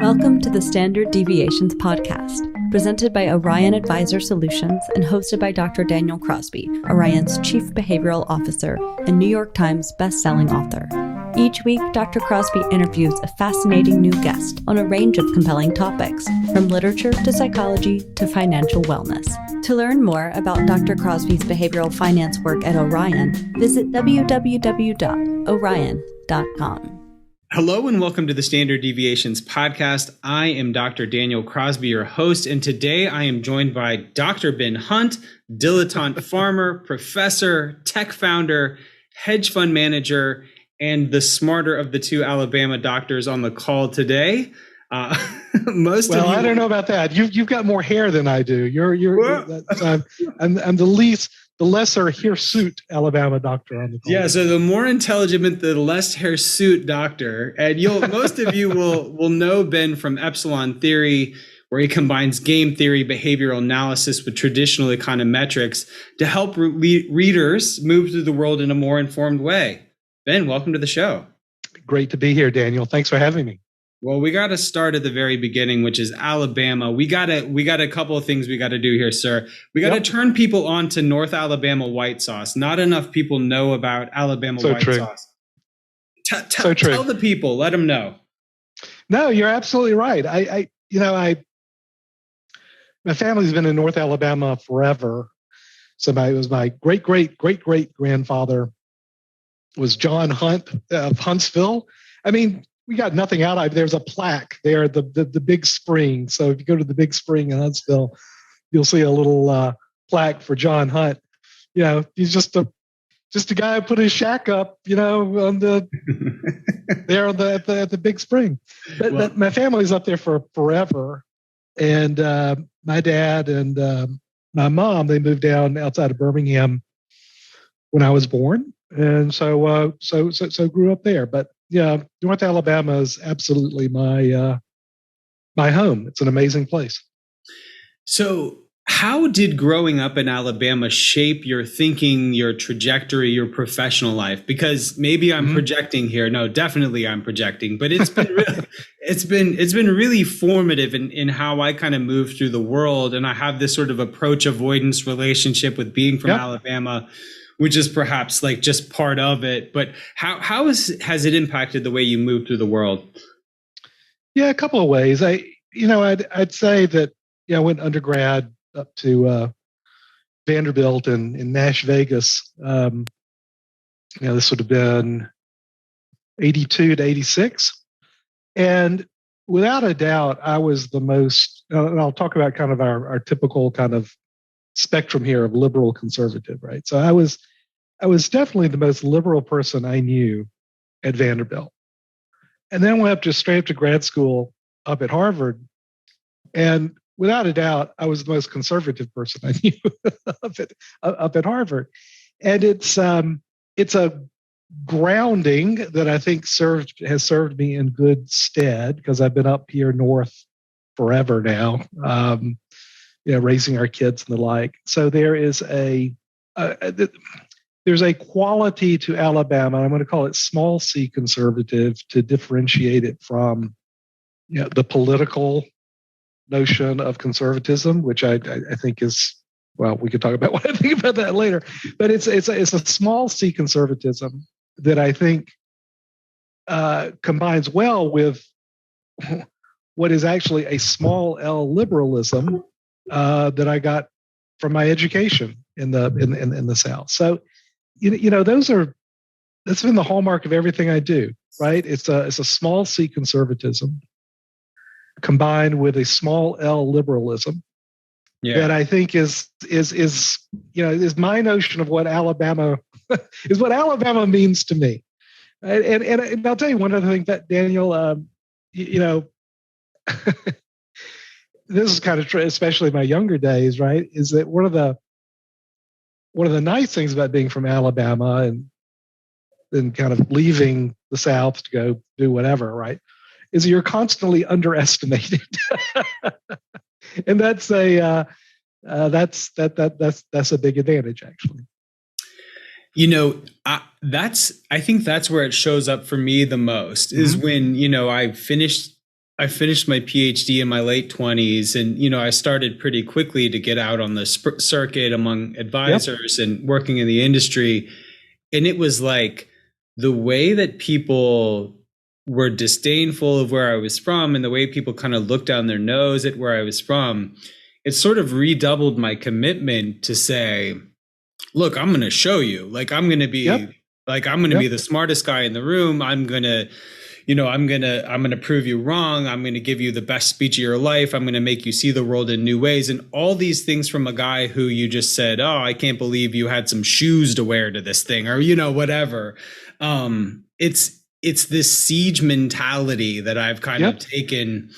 Welcome to the Standard Deviations podcast, presented by Iridian Advisor Solutions and hosted by Dr. Daniel Crosby, Iridian's Chief Behavioral Officer and New York Times best-selling author. Each week, Dr. Crosby interviews a fascinating new guest on a range of compelling topics, from literature to psychology to financial wellness. To learn more about Dr. Crosby's behavioral finance work at Iridian, visit www.iridian.com. Hello and welcome to the Standard Deviations podcast. I am Dr. Daniel Crosby, your host, and today I am joined by Dr. Ben Hunt, dilettante farmer, professor, tech founder, hedge fund manager, and the smarter of the two Alabama doctors on the call today. I don't know about that. You've got more hair than I do. I'm the lesser hirsute Alabama doctor on the call. Yeah, so the more intelligent, the less hirsute doctor, and most of you will know Ben from Epsilon Theory, where he combines game theory, behavioral analysis with traditional econometrics to help readers move through the world in a more informed way. Ben, welcome to the show. Great to be here, Daniel. Thanks for having me. Well, we got to start at the very beginning, which is Alabama. We got a couple of things we got to do here, sir. We got to turn people on to North Alabama white sauce. Not enough people know about Alabama white sauce. Tell the people, let them know. No, you're absolutely right. My family's been in North Alabama forever. So it was my great grandfather was John Hunt of Huntsville. I mean, we got nothing out of it. There's a plaque there, the big spring. So if you go to the big spring in Huntsville, you'll see a little plaque for John Hunt. You know, he's just a guy who put his shack up, on the at the big spring. But my family's up there for forever, and my dad and my mom, they moved down outside of Birmingham when I was born, and so grew up there. But yeah, North Alabama is absolutely my home. It's an amazing place. So how did growing up in Alabama shape your thinking, your trajectory, your professional life? Because maybe I'm projecting here. No, definitely I'm projecting. But it's been really, it's been really formative in how I kind of move through the world. And I have this sort of approach avoidance relationship with being from Alabama, which is perhaps like just part of it. But how has it impacted the way you move through the world? Yeah, a couple of ways. I'd say that I went undergrad up to Vanderbilt in Nash Vegas. This would have been 82 to 86. And without a doubt, I was the most, and I'll talk about kind of our typical kind of spectrum here of liberal conservative, right? So I was definitely the most liberal person I knew at Vanderbilt. And then went straight up to grad school up at Harvard. And without a doubt, I was the most conservative person I knew up at Harvard. And it's a grounding that I think has served me in good stead, because I've been up here north forever now, raising our kids and the like. So there is there's a quality to Alabama. I'm going to call it small c conservative to differentiate it from the political notion of conservatism, which I think is, well, we could talk about what I think about that later. But it's a small c conservatism that I think combines well with what is actually a small l liberalism that I got from my education in the South. So that's been the hallmark of everything I do, right? It's a small c conservatism combined with a small l liberalism that I think is my notion of what Alabama is, what Alabama means to me. And I'll tell you one other thing, that Daniel, this is kind of true, especially in my younger days, right? Is that one of the nice things about being from Alabama and then kind of leaving the South to go do whatever, right? Is you're constantly underestimated, and that's a big advantage, actually. I think that's where it shows up for me the most, is when I finished I finished my PhD in my late 20s, and I started pretty quickly to get out on the circuit among advisors and working in the industry. And it was like the way that people were disdainful of where I was from and the way people kind of looked down their nose at where I was from, it sort of redoubled my commitment to say, look, I'm going to show you, like, I'm going to be be the smartest guy in the room. I'm going to prove you wrong. I'm going to give you the best speech of your life. I'm going to make you see the world in new ways. And all these things from a guy who you just said, oh, I can't believe you had some shoes to wear to this thing, or, whatever. It's this siege mentality that I've kind of taken,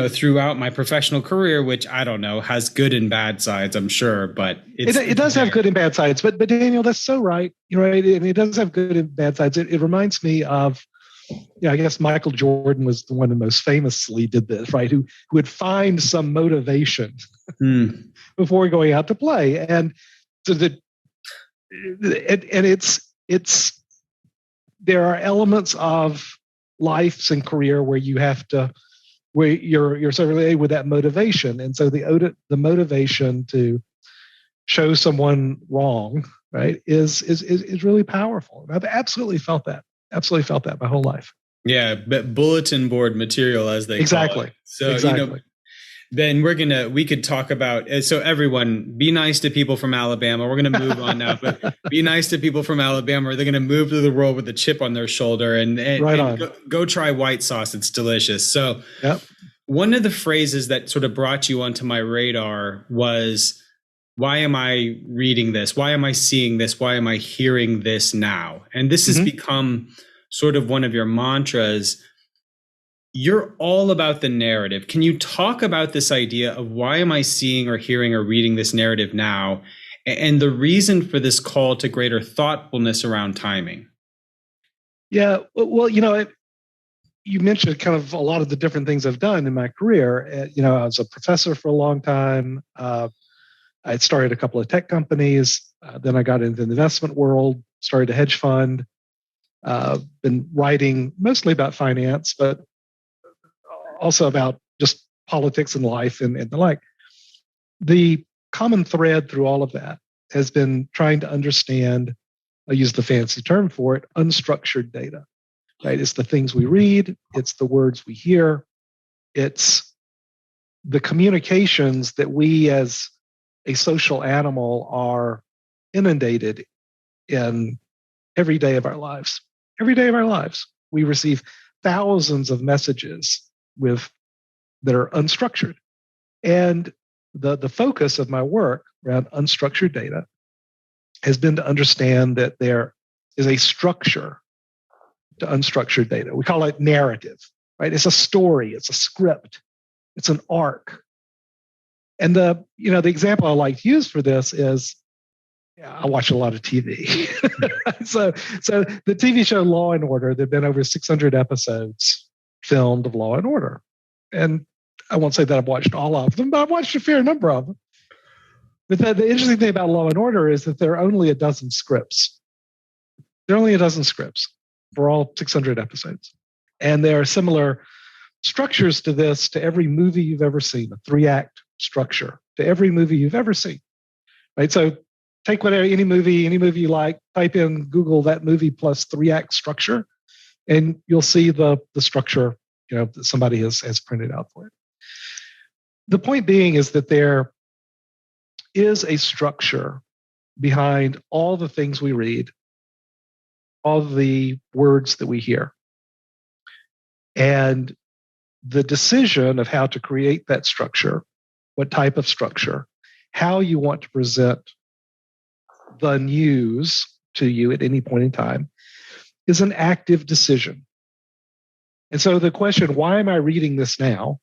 throughout my professional career, which I don't know, has good and bad sides, I'm sure, but it does have good and bad sides. But Daniel, that's so right. You're right. It does have good and bad sides. It reminds me of, I guess Michael Jordan was the one who most famously did this, right? Who would find some motivation before going out to play, and so it's there are elements of life and career where you have to, where you're sort of with that motivation, and so the motivation to show someone wrong, right, is really powerful. And I've absolutely felt that. Absolutely felt that my whole life. Yeah, but bulletin board material, as they call it. So, Ben, we could talk about, so everyone, be nice to people from Alabama. We're going to move on now, but be nice to people from Alabama. They're going to move to the world with a chip on their shoulder and go try white sauce. It's delicious. So one of the phrases that sort of brought you onto my radar was, why am I reading this? Why am I seeing this? Why am I hearing this now? And this has become sort of one of your mantras. You're all about the narrative. Can you talk about this idea of why am I seeing or hearing or reading this narrative now? And the reason for this call to greater thoughtfulness around timing? Yeah, well, you mentioned kind of a lot of the different things I've done in my career. I was a professor for a long time. I started a couple of tech companies. Then I got into the investment world, started a hedge fund. Been writing mostly about finance, but also about just politics and life and the like. The common thread through all of that has been trying to understand, I use the fancy term for it, unstructured data. Right? It's the things we read, it's the words we hear, it's the communications that we as a social animal are inundated in every day of our lives. Every day of our lives, we receive thousands of messages that are unstructured. And the focus of my work around unstructured data has been to understand that there is a structure to unstructured data. We call it narrative, right? It's a story, it's a script, it's an arc. And the example I like to use for this is, I watch a lot of TV. so the TV show Law and Order, there've been over 600 episodes filmed of Law and Order. And I won't say that I've watched all of them, but I've watched a fair number of them. But the interesting thing about Law and Order is that there are only a dozen scripts. There are only a dozen scripts for all 600 episodes. And there are similar structures to this to every movie you've ever seen, a 3-act structure to every movie you've ever seen. Right? So take whatever, any movie you like, type in Google that movie plus 3-act structure, and you'll see the structure that somebody has printed out for it. The point being is that there is a structure behind all the things we read, all the words that we hear. And the decision of how to create that structure, what type of structure, how you want to present the news to you at any point in time, is an active decision. And so the question, why am I reading this now,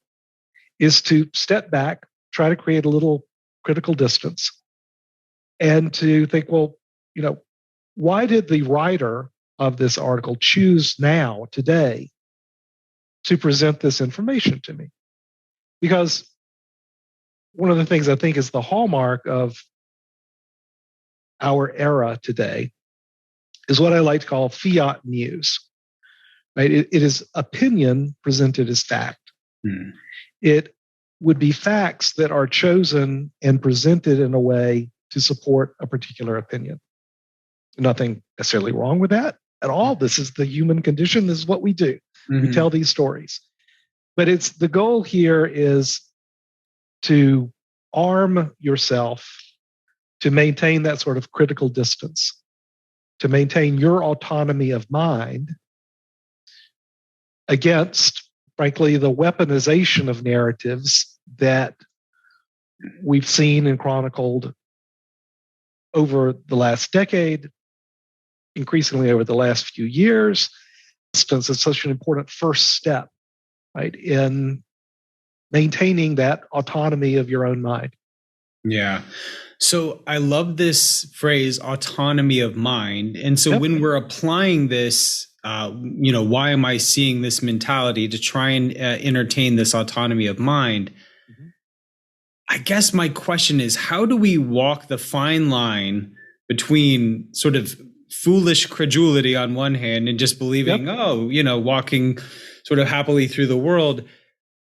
is to step back, try to create a little critical distance, and to think, well, why did the writer of this article choose now, today, to present this information to me? Because one of the things I think is the hallmark of our era today is what I like to call fiat news. Right? It is opinion presented as fact. Hmm. It would be facts that are chosen and presented in a way to support a particular opinion. Nothing necessarily wrong with that at all. This is the human condition. This is what we do. We tell these stories. But the goal here is to arm yourself to maintain that sort of critical distance, to maintain your autonomy of mind against, frankly, the weaponization of narratives that we've seen and chronicled over the last decade, increasingly over the last few years. It's such an important first step, right, in maintaining that autonomy of your own mind. Yeah. So I love this phrase, autonomy of mind. And so when we're applying this, why am I seeing this mentality to try and entertain this autonomy of mind? I guess my question is, how do we walk the fine line between sort of foolish credulity on one hand and just believing, walking sort of happily through the world?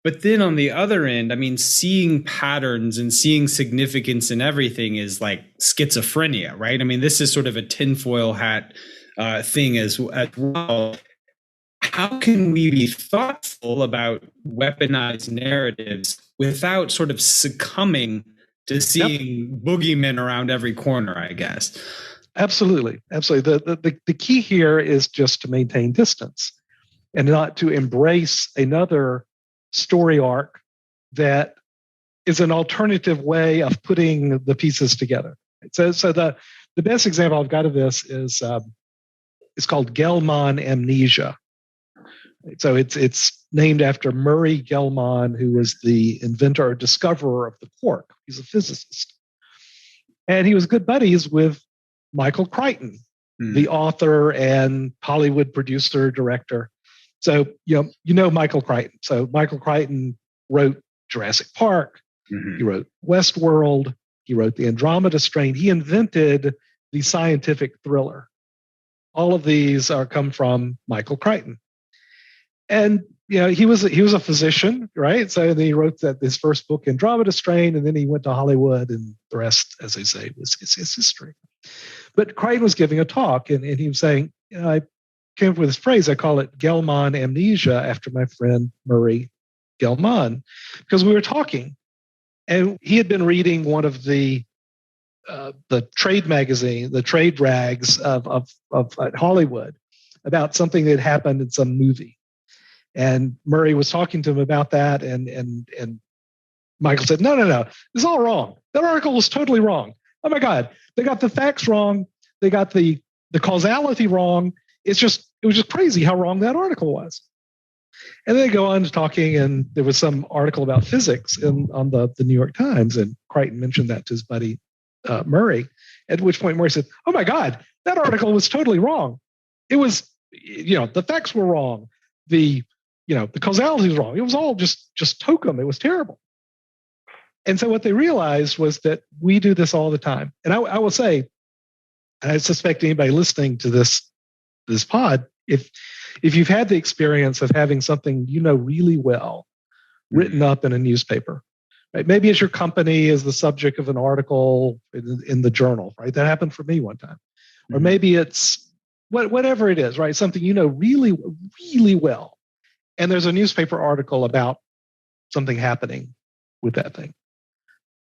But then on the other end, I mean, seeing patterns and seeing significance in everything is like schizophrenia, right? I mean, this is sort of a tinfoil hat thing as well. How can we be thoughtful about weaponized narratives without sort of succumbing to seeing boogeymen around every corner, I guess? Absolutely. The key here is just to maintain distance and not to embrace another story arc that is an alternative way of putting the pieces together. So the best example I've got of this is it's called Gell-Mann amnesia. So it's named after Murray Gell-Mann, who was the inventor or discoverer of the quark. He's a physicist. And he was good buddies with Michael Crichton, the author and Hollywood producer, director. So, you know Michael Crichton. So Michael Crichton wrote Jurassic Park. He wrote Westworld. He wrote The Andromeda Strain. He invented the scientific thriller. All of these come from Michael Crichton. And he was a physician, right? So then he wrote his first book, Andromeda Strain, and then he went to Hollywood, and the rest, as they say, is history. But Crichton was giving a talk, and he was saying, I came up with this phrase. I call it Gell-Mann amnesia after my friend Murray Gell-Mann, because we were talking, and he had been reading one of the trade magazine, the trade rags of Hollywood, about something that happened in some movie. And Murray was talking to him about that, and Michael said, no, it's all wrong. That article was totally wrong. Oh my God, they got the facts wrong. They got the causality wrong. It was just crazy how wrong that article was. And then they go on to talking, and there was some article about physics on the New York Times, and Crichton mentioned that to his buddy Murray, at which point Murray said, oh my God, that article was totally wrong. It was, the facts were wrong. The causality was wrong. It was all just tokum. It was terrible. And so what they realized was that we do this all the time. And I will say, and I suspect anybody listening to this pod, if you've had the experience of having something really well written up in a newspaper, right? Maybe it's your company is the subject of an article in the journal, right? That happened for me one time. Or maybe it's whatever it is, right? Something really, really well. And there's a newspaper article about something happening with that thing.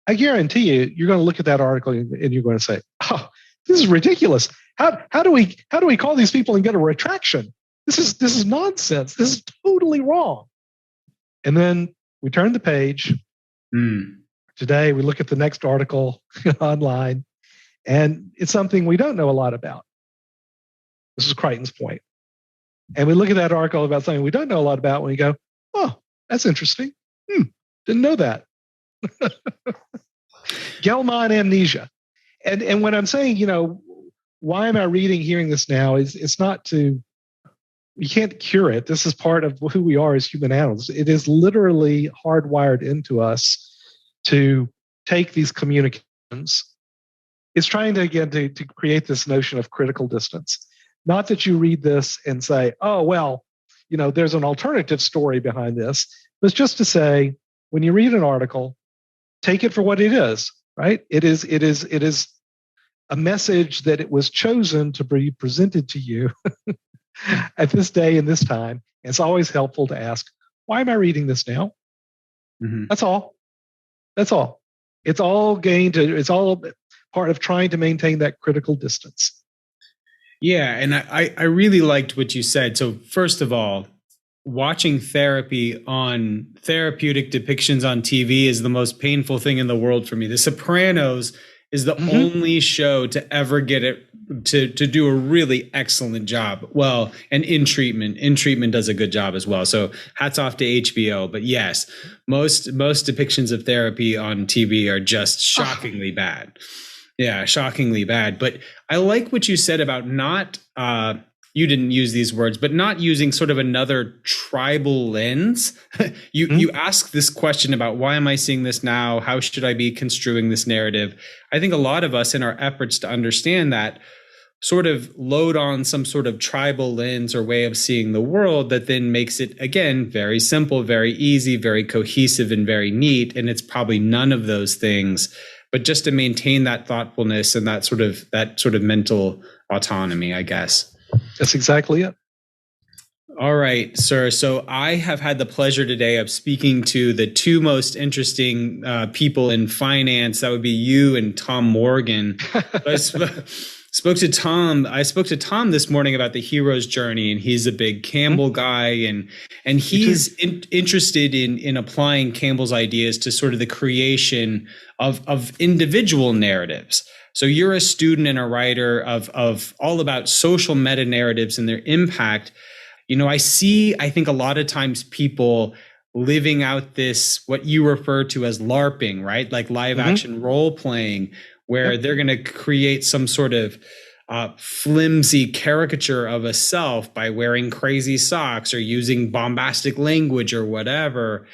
I guarantee you're going to look at that article and you're going to say, oh, this is ridiculous. How do we call these people and get a retraction? This is nonsense. This is totally wrong. And then we turn the page. Today we look at the next article online, and it's something we don't know a lot about. This is Crichton's point. And we look at that article about something we don't know a lot about, and we go, oh, that's interesting. Didn't know that. Gell-Mann amnesia. And when I'm saying, why am I hearing this now, it's not you can't cure it. This is part of who we are as human animals. It is literally hardwired into us to take these communications. It's trying to create this notion of critical distance. Not that you read this and say, oh, well, there's an alternative story behind this, was just to say, when you read an article, take it for what it is, right? It is a message that it was chosen to be presented to you at this day and this time. It's always helpful to ask, why am I reading this now? Mm-hmm. That's all. It's all it's all part of trying to maintain that critical distance. Yeah. And I really liked what you said. So first of all, watching therapeutic depictions on TV is the most painful thing in the world for me. The Sopranos is the only show to ever get it to do a really excellent job. Well, and In Treatment does a good job as well. So hats off to HBO. But yes, most depictions of therapy on TV are just shockingly bad. Yeah, shockingly bad. But I like what you said about not you didn't use these words, but not using sort of another tribal lens. You ask this question about, why am I seeing this now? How should I be construing this narrative? I think a lot of us, in our efforts to understand that, sort of load on some sort of tribal lens or way of seeing the world that then makes it, again, very simple, very easy, very cohesive, and very neat. And it's probably none of those things, but just to maintain that thoughtfulness and that sort of mental autonomy, I guess. That's exactly it. All right, sir. So I have had the pleasure today of speaking to the two most interesting people in finance. That would be you and Tom Morgan. I spoke to Tom this morning about the hero's journey, and he's a big Campbell guy, and he's interested in applying Campbell's ideas to sort of the creation of individual narratives. So you're a student and a writer of all about social meta narratives and their impact. I think a lot of times people living out this, what you refer to as LARPing, right? Like live action role playing, where they're going to create some sort of flimsy caricature of a self by wearing crazy socks or using bombastic language or whatever.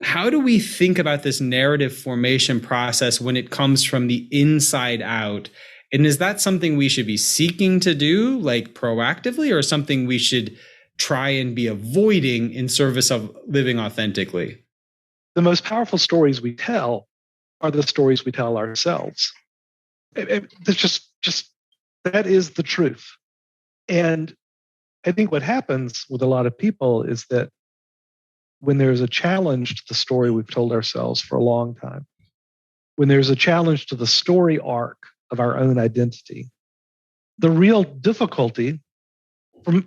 How do we think about this narrative formation process when it comes from the inside out? And is that something we should be seeking to do, like proactively, or something we should try and be avoiding in service of living authentically? The most powerful stories we tell are the stories we tell ourselves. It's just that is the truth. And I think what happens with a lot of people is that when there's a challenge to the story we've told ourselves for a long time, when there's a challenge to the story arc of our own identity, the real difficulty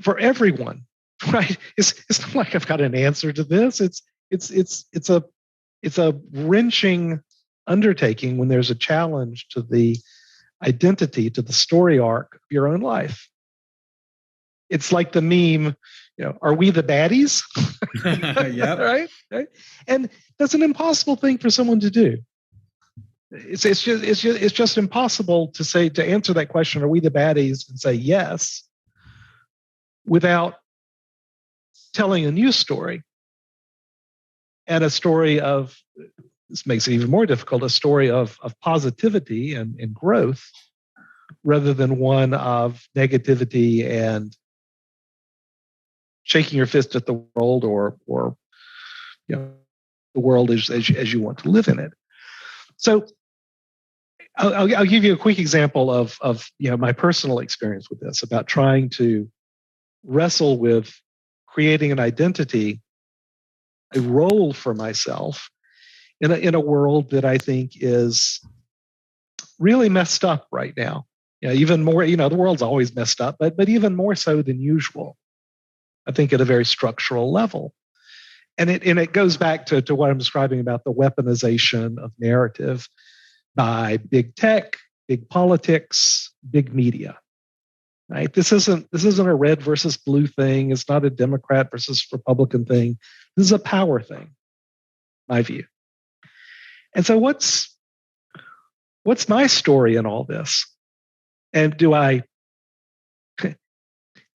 for everyone, right? It's not like I've got an answer to this. It's a wrenching undertaking when there's a challenge to the identity, to the story arc of your own life. It's like the meme, are we the baddies? Yep. Right? And that's an impossible thing for someone to do. It's just impossible to answer that question, are we the baddies, and say yes, without telling a new story. And a story of, this makes it even more difficult, a story of positivity and growth, rather than one of negativity and shaking your fist at the world, or the world as you want to live in it. So I'll give you a quick example of my personal experience with this, about trying to wrestle with creating an identity, a role for myself in a world that I think is really messed up right now. Even more, the world's always messed up, but even more so than usual, I think, at a very structural level. And it goes back to what I'm describing about the weaponization of narrative by big tech, big politics, big media. Right? This isn't a red versus blue thing. It's not a Democrat versus Republican thing. This is a power thing, my view. And so what's my story in all this? And do I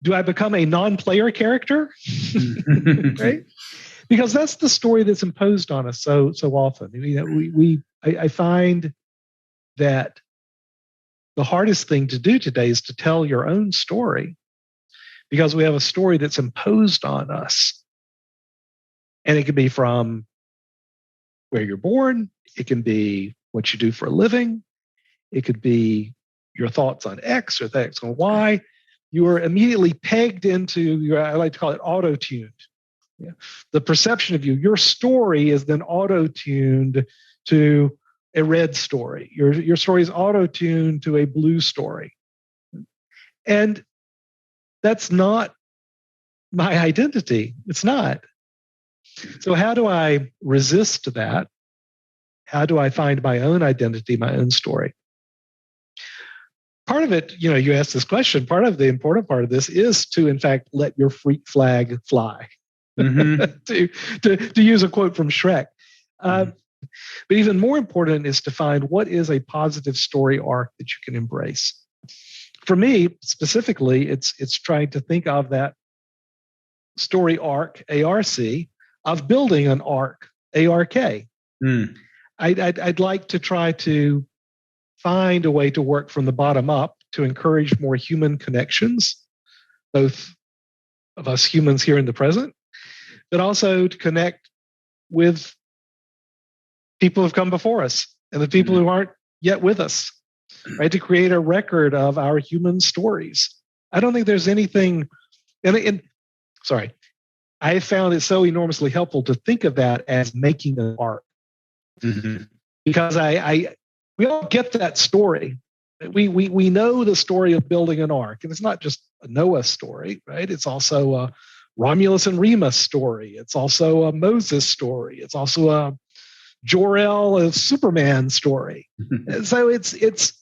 become a non-player character? Right? Because that's the story that's imposed on us so often. I find that the hardest thing to do today is to tell your own story, because we have a story that's imposed on us And it can be from where you're born. It can be what you do for a living. It could be your thoughts on X or thoughts on Y. You are immediately pegged into I like to call it auto-tuned. Yeah. The perception of you, your story is then auto-tuned to a red story. Your story is auto-tuned to a blue story. And that's not my identity. It's not. So how do I resist that? How do I find my own identity, my own story? Part of it, you asked this question, part of the important part of this is to, in fact, let your freak flag fly. to use a quote from Shrek. But even more important is to find what is a positive story arc that you can embrace. For me, specifically, it's trying to think of that story arc, ARC, of building an arc, ARK. I'd like to try to find a way to work from the bottom up to encourage more human connections, both of us humans here in the present, but also to connect with people who have come before us and the people who aren't yet with us, right? To create a record of our human stories. I don't think there's anything, I found it so enormously helpful to think of that as making an arc. Because we all get that story. We know the story of building an ark, and it's not just a Noah story, right? It's also a Romulus and Remus story. It's also a Moses story. It's also a Jor-El, a Superman story. So it's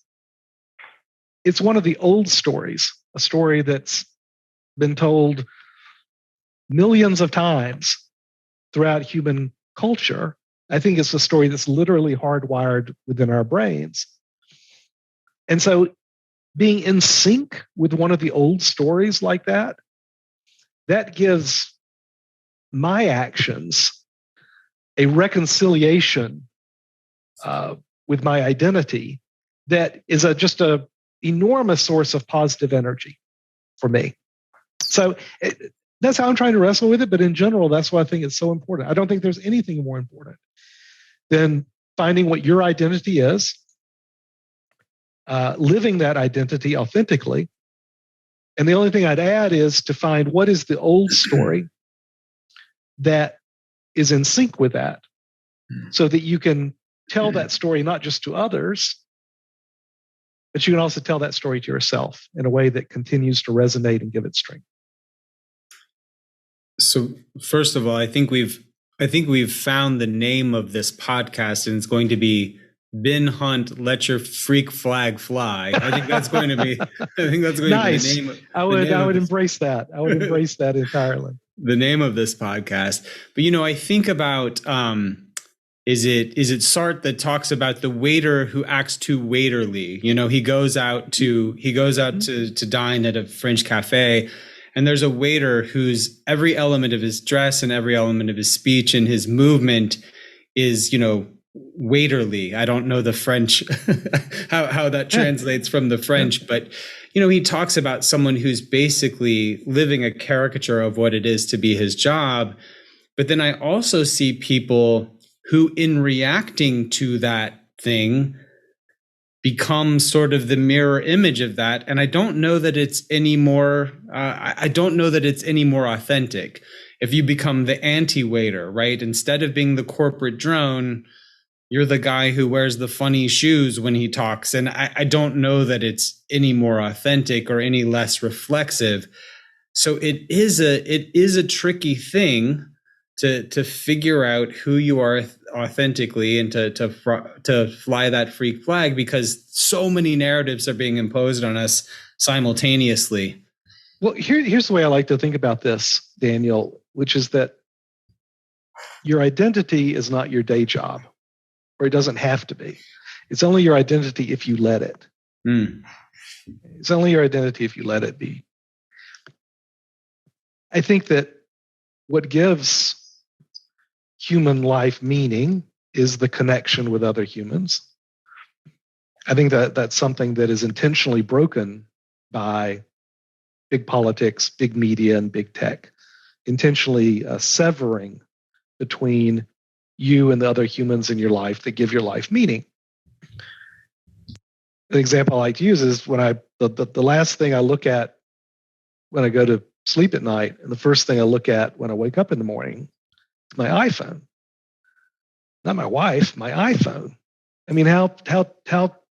one of the old stories, a story that's been told millions of times throughout human culture. I think it's a story that's literally hardwired within our brains. And so being in sync with one of the old stories like that gives my actions a reconciliation with my identity that is just an enormous source of positive energy for me. So that's how I'm trying to wrestle with it. But in general, that's why I think it's so important. I don't think there's anything more important than finding what your identity is, living that identity authentically. And the only thing I'd add is to find what is the old story that is in sync with that, so that you can tell that story not just to others, but you can also tell that story to yourself in a way that continues to resonate and give it strength. So first of all, I think we've found the name of this podcast, and it's going to be Bin Hunt, Let Your Freak Flag Fly. I think that's going to be nice. The name. I would embrace that. I would embrace that entirely. The name of this podcast. But I think about is it Sartre that talks about the waiter who acts too waiterly? He goes out to dine at a French cafe, and there's a waiter whose every element of his dress and every element of his speech and his movement is, waiterly. I don't know the French, how that translates from the French, but, he talks about someone who's basically living a caricature of what it is to be his job. But then I also see people who, in reacting to that thing, become sort of the mirror image of that. And I don't know that it's any more, authentic. If you become the anti-waiter, right? Instead of being the corporate drone, you're the guy who wears the funny shoes when he talks. And I don't know that it's any more authentic or any less reflexive. So it is a tricky thing to figure out who you are authentically and to fly that freak flag, because so many narratives are being imposed on us simultaneously. Well, here's the way I like to think about this, Daniel, which is that your identity is not your day job, or it doesn't have to be. It's only your identity if you let it. It's only your identity if you let it be. I think that what gives human life meaning is the connection with other humans. I think that that's something that is intentionally broken by big politics, big media, and big tech, intentionally severing between you and the other humans in your life that give your life meaning. An example I like to use is when the last thing I look at when I go to sleep at night, and the first thing I look at when I wake up in the morning is my iPhone. Not my wife, my iPhone. I mean, how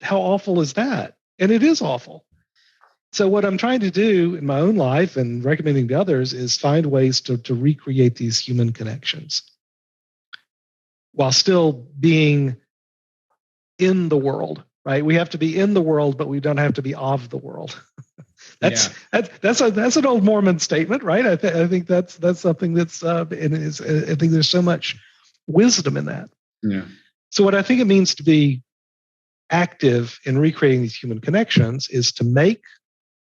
awful is that? And it is awful. So what I'm trying to do in my own life and recommending to others is find ways to recreate these human connections while still being in the world, right? We have to be in the world, but we don't have to be of the world. That's an old Mormon statement, right? I think that's something that's I think there's so much wisdom in that. Yeah. So what I think it means to be active in recreating these human connections is to make,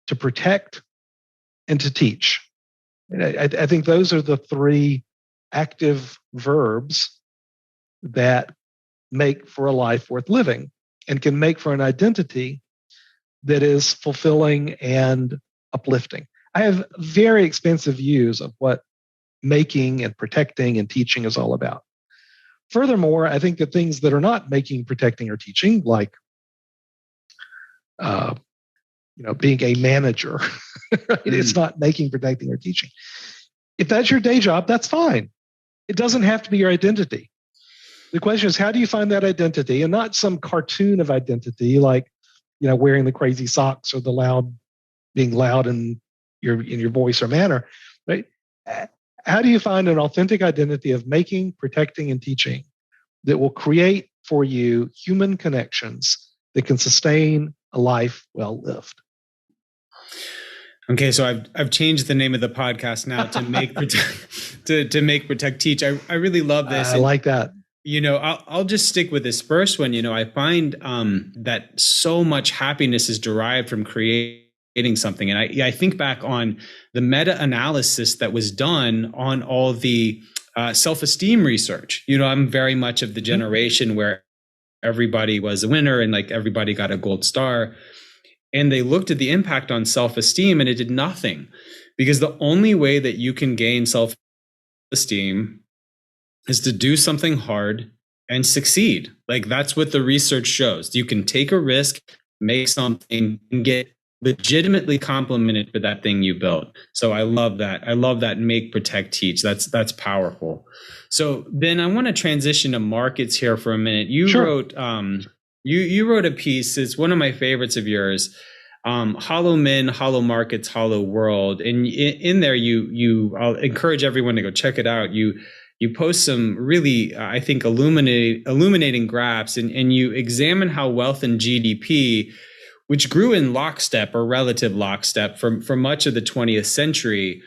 to protect, and to teach. And I think those are the three active verbs that make for a life worth living and can make for an identity that is fulfilling and uplifting. I have very expensive views of what making and protecting and teaching is all about. Furthermore, I think that things that are not making, protecting, or teaching, like being a manager, right? It's not making, protecting, or teaching. If that's your day job, that's fine. It doesn't have to be your identity. The question is, how do you find that identity, and not some cartoon of identity like, wearing the crazy socks or being loud in your voice or manner, right? How do you find an authentic identity of making, protecting, and teaching that will create for you human connections that can sustain a life well lived? Okay, so I've changed the name of the podcast now to make to make, protect, teach. I really love this. I like that. I'll just stick with this first one. I find that so much happiness is derived from creating something. And I think back on the meta-analysis that was done on all the self-esteem research. I'm very much of the generation where everybody was a winner and like everybody got a gold star. And they looked at the impact on self-esteem and it did nothing, because the only way that you can gain self-esteem is to do something hard and succeed. Like that's what the research shows. You can take a risk, make something, and get legitimately complimented for that thing you built. So I love that. I love that make, protect, teach. That's powerful. So then I want to transition to markets here for a minute. You Sure. wrote you wrote a piece. It's one of my favorites of yours. Hollow Men, Hollow Markets, Hollow World. And in there I'll encourage everyone to go check it out. You post some really, I think, illuminating graphs, and you examine how wealth and GDP, which grew in lockstep or relative lockstep for much of the 20th century,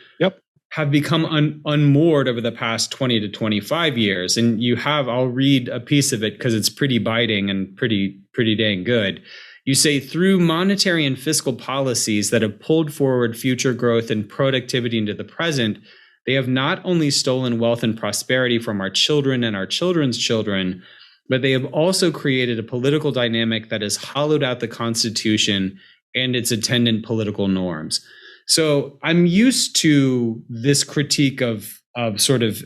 have become unmoored over the past 20 to 25 years. And I'll read a piece of it because it's pretty biting and pretty dang good. You say, through monetary and fiscal policies that have pulled forward future growth and productivity into the present, they have not only stolen wealth and prosperity from our children and our children's children, but they have also created a political dynamic that has hollowed out the Constitution and its attendant political norms. So I'm used to this critique of sort of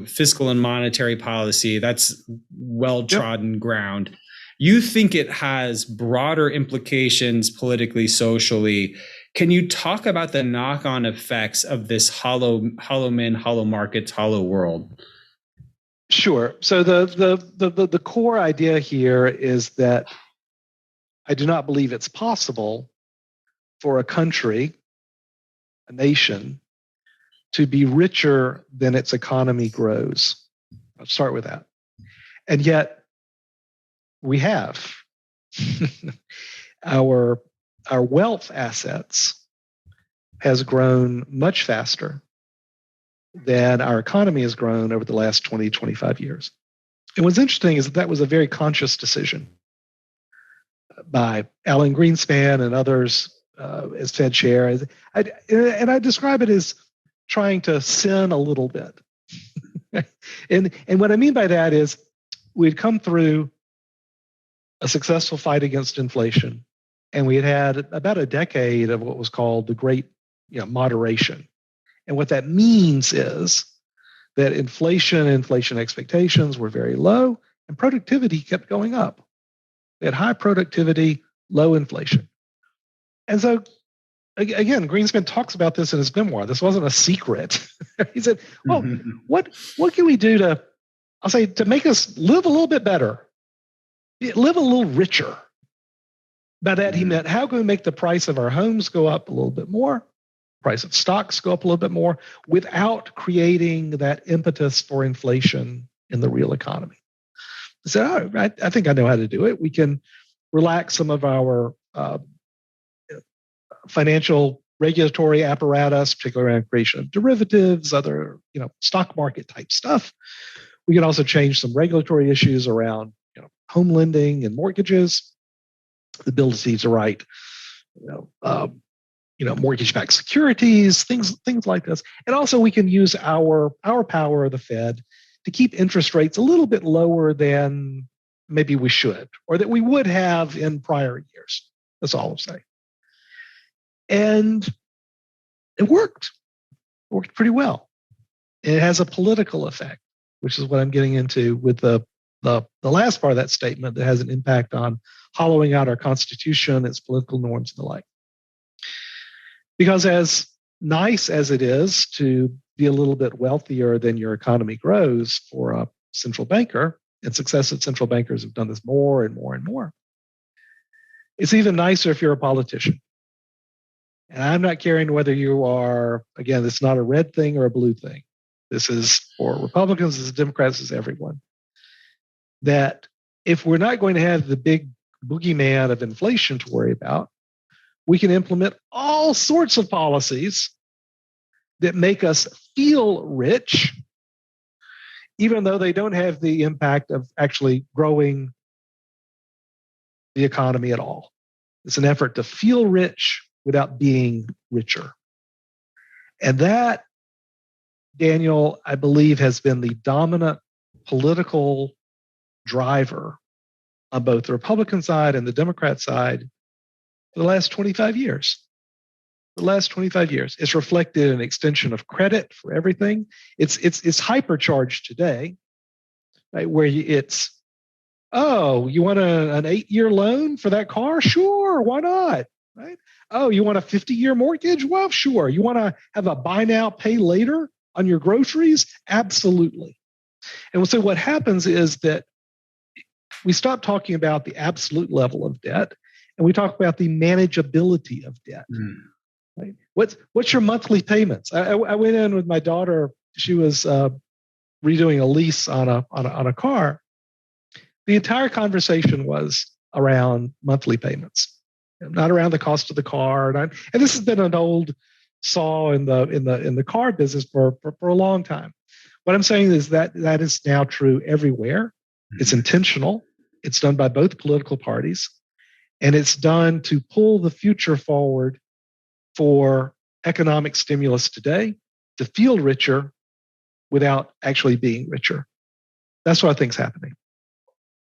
fiscal and monetary policy. That's well-trodden ground. You think it has broader implications politically, socially. Can you talk about the knock-on effects of this hollow men, hollow markets, hollow world? Sure. So the core idea here is that I do not believe it's possible for a country, a nation, to be richer than its economy grows. I'll start with that. And yet we have. Our wealth assets has grown much faster than our economy has grown over the last 20, 25 years. And what's interesting is that was a very conscious decision by Alan Greenspan and others as Fed chair. And I describe it as trying to sin a little bit. And what I mean by that is we'd come through a successful fight against inflation, and we had about a decade of what was called the Great Moderation. And what that means is that inflation expectations were very low, and productivity kept going up. We had high productivity, low inflation. And so, again, Greenspan talks about this in his memoir. This wasn't a secret. He said, well, what can we do to make us live a little bit better, live a little richer? By that, he meant, how can we make the price of our homes go up a little bit more, price of stocks go up a little bit more, without creating that impetus for inflation in the real economy? I said, I think I know how to do it. We can relax some of our financial regulatory apparatus, particularly around creation of derivatives, other stock market type stuff. We can also change some regulatory issues around home lending and mortgages, the ability to write mortgage-backed securities, things like this. And also we can use our power of the Fed to keep interest rates a little bit lower than maybe we should, or that we would have in prior years. That's all I'm saying. And it worked. It worked pretty well. It has a political effect, which is what I'm getting into with the last part of that statement, that has an impact on hollowing out our Constitution, its political norms, and the like. Because as nice as it is to be a little bit wealthier than your economy grows for a central banker, and successive central bankers have done this more and more and more, it's even nicer if you're a politician. And I'm not caring whether you are, again, it's not a red thing or a blue thing. This is for Republicans, this is Democrats, this is everyone. That if we're not going to have the big boogeyman of inflation to worry about, we can implement all sorts of policies that make us feel rich, even though they don't have the impact of actually growing the economy at all. It's an effort to feel rich without being richer. And that, Daniel, I believe, has been the dominant political driver on both the Republican side and the Democrat side for the last 25 years. The last 25 years. It's reflected in extension of credit for everything. It's hypercharged today, right? Where it's, you want an 8-year loan for that car? Sure, why not? Right? Oh, you want a 50-year mortgage? Well, sure. You want to have a buy now, pay later on your groceries? Absolutely. And so what happens is that we stop talking about the absolute level of debt, and we talk about the manageability of debt. Right? What's your monthly payments? I went in with my daughter. She was redoing a lease on a car. The entire conversation was around monthly payments, not around the cost of the car. And this has been an old saw in the car business for a long time. What I'm saying is that is now true everywhere. It's intentional. It's done by both political parties, and it's done to pull the future forward for economic stimulus today, to feel richer without actually being richer. That's what I think is happening.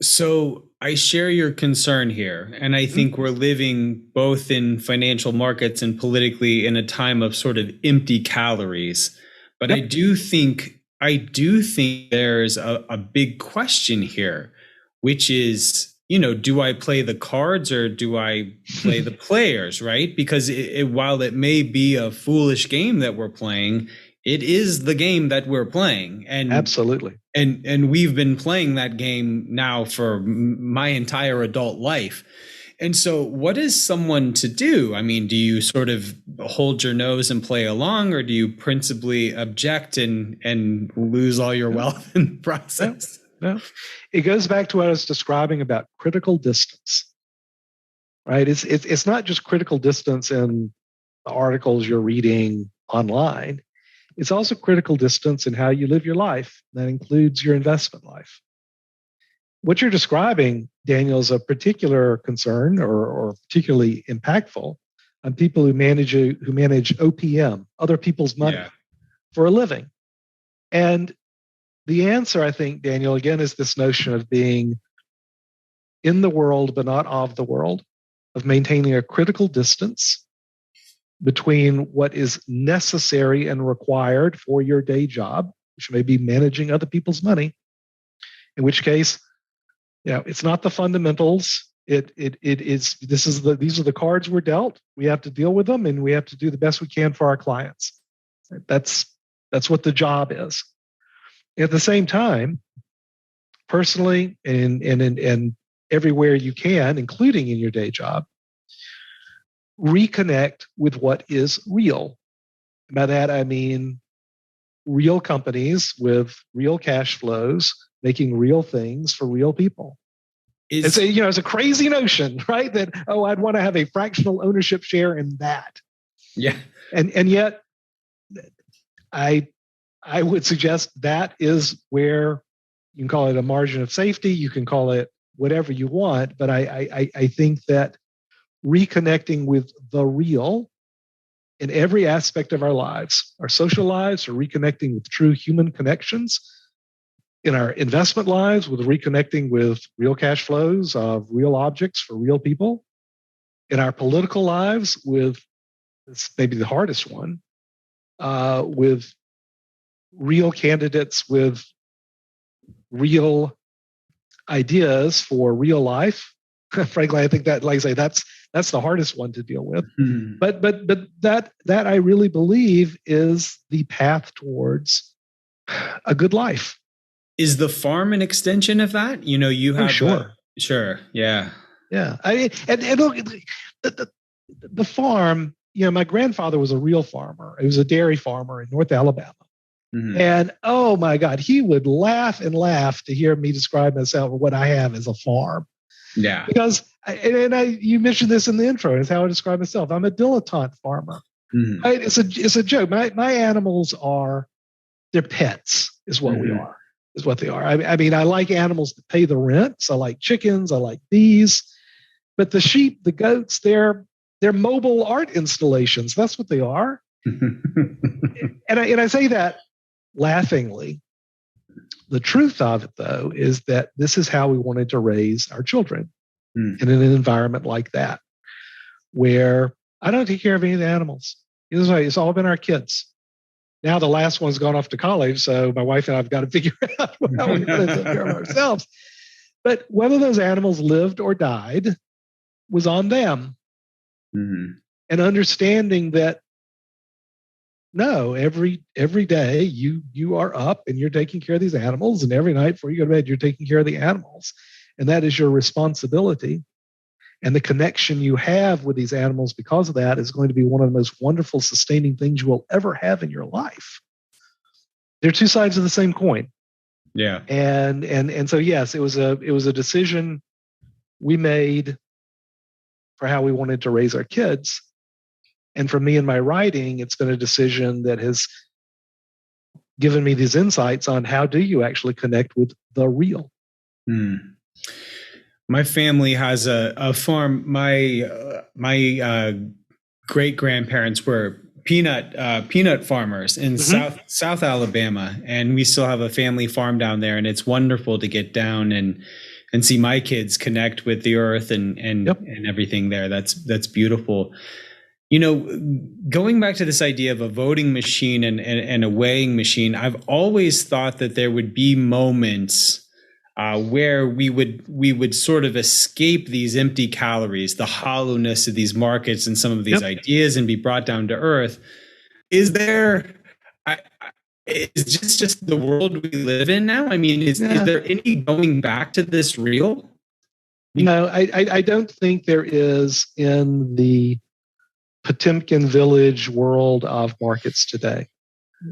So I share your concern here. And I think we're living both in financial markets and politically in a time of sort of empty calories. But yep. I do think there's a big question here, which is, do I play the cards or do I play the players, right? Because while it may be a foolish game that we're playing, it is the game that we're playing. And absolutely. And we've been playing that game now for my entire adult life. And so what is someone to do? I mean, do you sort of hold your nose and play along, or do you principally object and lose all your wealth in the process? No. It goes back to what I was describing about critical distance, right? It's not just critical distance in the articles you're reading online. It's also critical distance in how you live your life. That includes your investment life. What you're describing, Daniel, is a particular concern or particularly impactful on people who manage OPM, other people's money, for a living. And the answer, I think, Daniel, again, is this notion of being in the world but not of the world, of maintaining a critical distance between what is necessary and required for your day job which may be managing other people's money, in which case, it's not the fundamentals. These are the cards we're dealt. We have to deal with them, and we have to do the best we can for our clients. That's what the job is. At the same time, personally and everywhere you can, including in your day job, reconnect with what is real. By that, I mean real companies with real cash flows, making real things for real people. It's a crazy notion, right? That, I'd want to have a fractional ownership share in that. Yeah. And yet, I would suggest that is where you can call it a margin of safety. You can call it whatever you want. But I think that reconnecting with the real in every aspect of our lives, our social lives, or reconnecting with true human connections, in our investment lives, with reconnecting with real cash flows of real objects for real people, in our political lives, with, it's maybe the hardest one, with real candidates with real ideas for real life. Frankly, I think that, like I say, that's the hardest one to deal with. Mm-hmm. But that I really believe is the path towards a good life. Is the farm an extension of that? You have sure, yeah. I mean, and look, the farm. My grandfather was a real farmer. He was a dairy farmer in North Alabama. Mm-hmm. And oh my God, he would laugh and laugh to hear me describe myself or what I have as a farm. Yeah. Because you mentioned this in the intro, is how I describe myself. I'm a dilettante farmer. Mm-hmm. Right? It's a joke. My animals they're pets, is what we are. Is what they are. I mean, I like animals that pay the rent. So I like chickens. I like bees. But the sheep, the goats, they're mobile art installations. That's what they are. and I say that laughingly. The truth of it, though, is that this is how we wanted to raise our children in an environment like that, where I don't take care of any of the animals. It's all been our kids. Now the last one's gone off to college, so my wife and I have got to figure out how we're going to take care of ourselves. But whether those animals lived or died was on them. Mm-hmm. And understanding that, no, every day you are up and you're taking care of these animals, and every night before you go to bed, you're taking care of the animals. And that is your responsibility. And the connection you have with these animals because of that is going to be one of the most wonderful, sustaining things you will ever have in your life. They're two sides of the same coin. Yeah. And so, yes, it was a decision we made for how we wanted to raise our kids. And for me in my writing, it's been a decision that has given me these insights on how do you actually connect with the real. My family has a farm. My great grandparents were peanut farmers in South Alabama, and we still have a family farm down there. And it's wonderful to get down and see my kids connect with the earth and everything there. That's beautiful. Going back to this idea of a voting machine and a weighing machine, I've always thought that there would be moments where we would sort of escape these empty calories, the hollowness of these markets and some of these ideas, and be brought down to earth. Is this just the world we live in now? I mean, is there any going back to this real? No, I don't think there is in the Potemkin village world of markets today.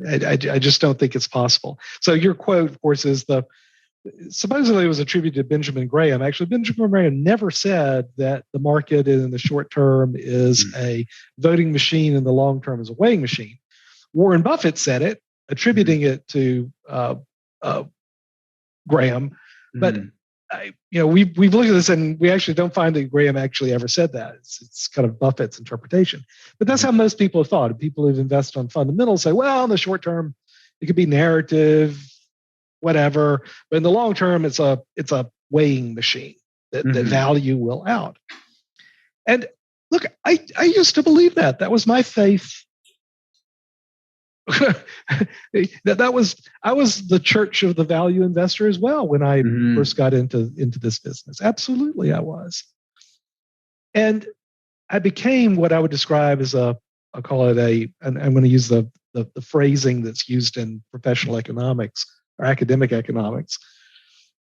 I just don't think it's possible. So your quote, of course, is supposedly it was attributed to Benjamin Graham. Actually, Benjamin Graham never said that the market in the short term is a voting machine and the long term is a weighing machine. Warren Buffett said it, attributing it to Graham. But we've looked at this and we actually don't find that Graham actually ever said that. It's kind of Buffett's interpretation. But that's how most people have thought. People who've invested on fundamentals say, well, in the short term, it could be narrative, whatever. But in the long term, it's a weighing machine that value will out. And look, I used to believe that. That was my faith I was the church of the value investor as well when I first got into this business. Absolutely, I was. And I became what I would describe as I'll call it and I'm going to use the phrasing that's used in professional economics or academic economics.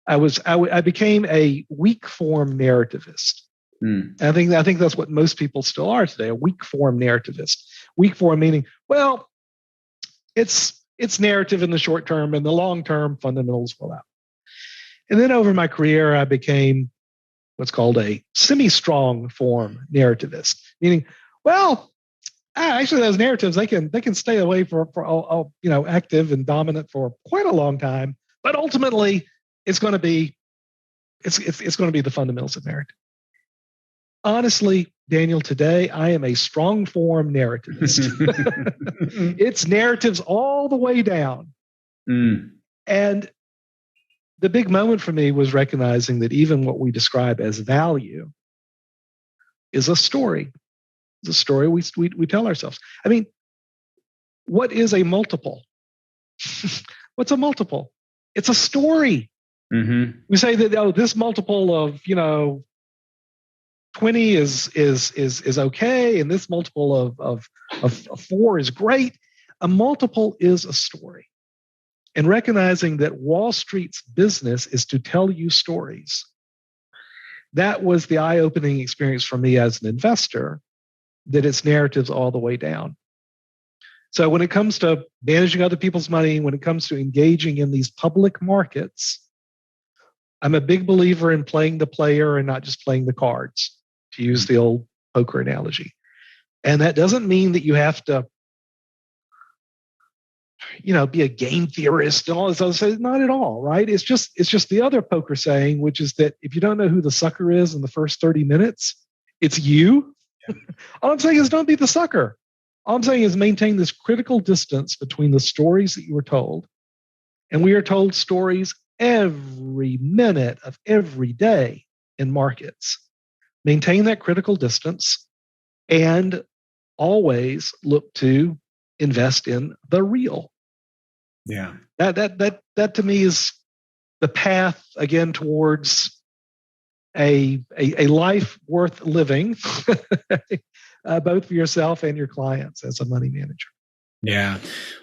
I became a weak form narrativist. I think that's what most people still are today, a weak form narrativist. Weak form meaning, well, it's narrative in the short term, and the long term fundamentals will out. And then over my career, I became what's called a semi-strong form narrativist, meaning, well, actually those narratives they can stay away for active and dominant for quite a long time, but ultimately it's going to be the fundamentals of narrative. Honestly, Daniel, today I am a strong form narrativist. It's narratives all the way down. And the big moment for me was recognizing that even what we describe as value is a story. It's a story we tell ourselves. I mean, what is a multiple? What's a multiple? It's a story. We say that this multiple of 20 is okay, and this multiple of 4 is great. A multiple is a story. And recognizing that Wall Street's business is to tell you stories. That was the eye-opening experience for me as an investor, that it's narratives all the way down. So when it comes to managing other people's money, when it comes to engaging in these public markets, I'm a big believer in playing the player and not just playing the cards, to use the old poker analogy. And that doesn't mean that you have to, be a game theorist and all this other stuff. Not at all, right? It's just the other poker saying, which is that if you don't know who the sucker is in the first 30 minutes, it's you. Yeah. All I'm saying is don't be the sucker. All I'm saying is maintain this critical distance between the stories that you were told. And we are told stories every minute of every day in markets. Maintain that critical distance and always look to invest in the real. Yeah. That to me is the path again towards a life worth living, both for yourself and your clients as a money manager. Yeah.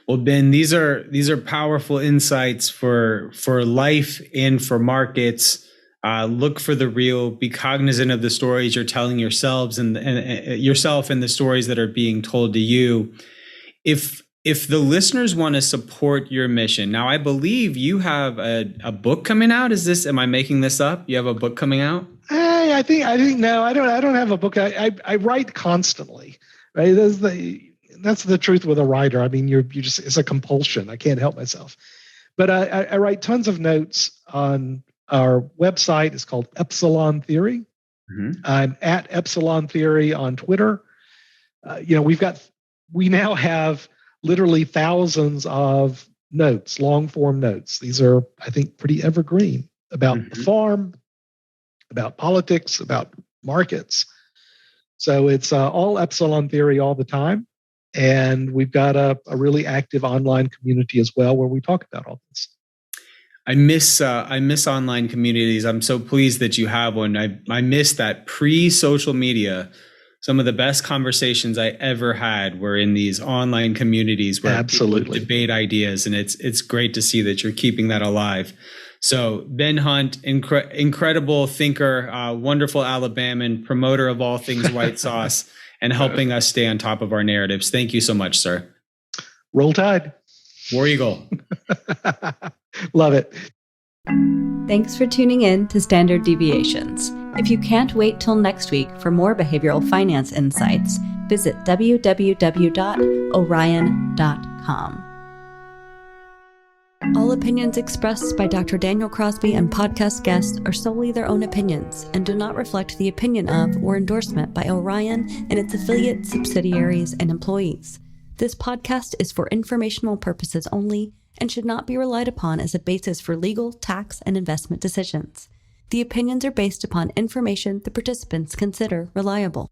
Well, Ben, these are powerful insights for life and for markets. Look for the real, be cognizant of the stories you're telling yourselves and yourself and the stories that are being told to you. If the listeners want to support your mission, now I believe you have a book coming out. Am I making this up? You have a book coming out? Hey, I think no, I don't have a book. I write constantly, right? That's the truth with a writer. I mean, it's a compulsion. I can't help myself. But I write tons of notes on our website. It's called Epsilon Theory. I'm at Epsilon Theory on Twitter. We now have literally thousands of notes, long form notes. These are, I think, pretty evergreen about the farm, about politics, about markets. So it's all Epsilon Theory all the time. And we've got a really active online community as well where we talk about all this. I miss online communities. I'm so pleased that you have one. I miss that pre-social media. Some of the best conversations I ever had were in these online communities where people debate ideas, and it's great to see that you're keeping that alive. So Ben Hunt, incredible thinker, wonderful Alabaman, promoter of all things white sauce, and helping us stay on top of our narratives. Thank you so much, sir. Roll Tide. War Eagle. Love it. Thanks for tuning in to Standard Deviations. If you can't wait till next week for more behavioral finance insights, visit www.orion.com. All opinions expressed by Dr. Daniel Crosby and podcast guests are solely their own opinions and do not reflect the opinion of or endorsement by Orion and its affiliates, subsidiaries, and employees. This podcast is for informational purposes only and should not be relied upon as a basis for legal, tax, and investment decisions. The opinions are based upon information the participants consider reliable.